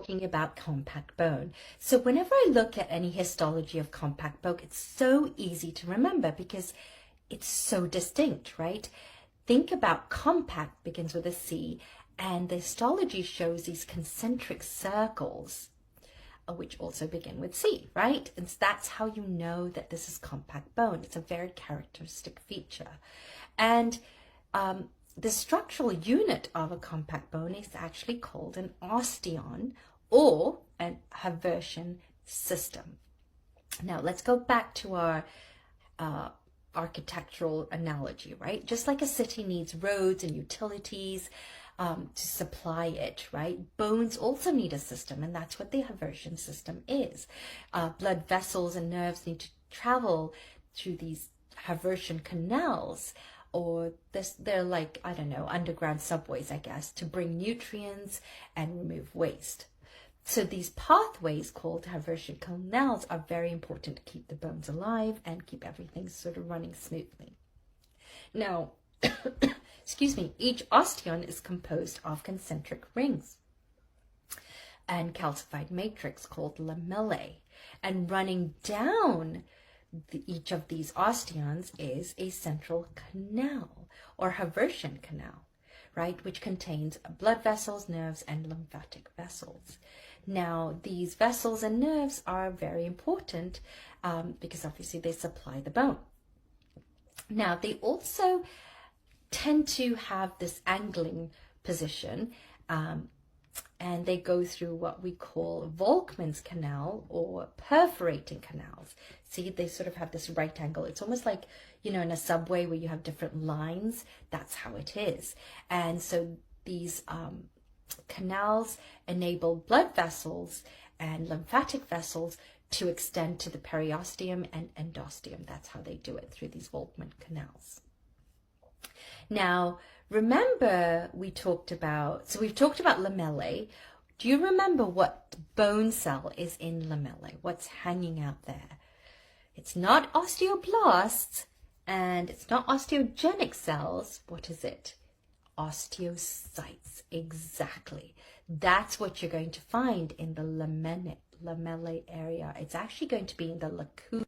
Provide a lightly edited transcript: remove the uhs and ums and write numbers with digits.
talking about compact bone. So whenever I look at any histology of compact bone, it's so easy to remember because it's so distinct, right? Think about compact begins with a C, and the histology shows these concentric circles, which also begin with C, right? And that's how you know that this is compact bone. It's a very characteristic feature. And the structural unit of a compact bone is actually called an osteon or an Haversian system. Now let's go back to our architectural analogy, right? Just like a city needs roads and utilities to supply it, right? Bones also need a system, and that's what the Haversian system is. Blood vessels and nerves need to travel through these Haversian canals, or they're like, I don't know, underground subways, I guess, to bring nutrients and remove waste. So these pathways called Haversian canals are very important to keep the bones alive and keep everything sort of running smoothly. Now, excuse me, each osteon is composed of concentric rings and calcified matrix called lamellae. And running down each of these osteons is a central canal or Haversian canal, right, which contains blood vessels, nerves, and lymphatic vessels. Now, these vessels and nerves are very important because obviously they supply the bone. Now, they also tend to have this angling position, and they go through what we call Volkmann's canal or perforating canals. See, they sort of have this right angle. It's almost like, you know, in a subway where you have different lines. That's how it is. And so these canals enable blood vessels and lymphatic vessels to extend to the periosteum and endosteum. That's how they do it, through these Volkmann canals. Now, remember we've talked about lamellae. Do you remember what bone cell is in lamellae? What's hanging out there? It's not osteoblasts and it's not osteogenic cells. What is it? Osteocytes. Exactly. That's what you're going to find in the lamellae area. It's actually going to be in the lacunae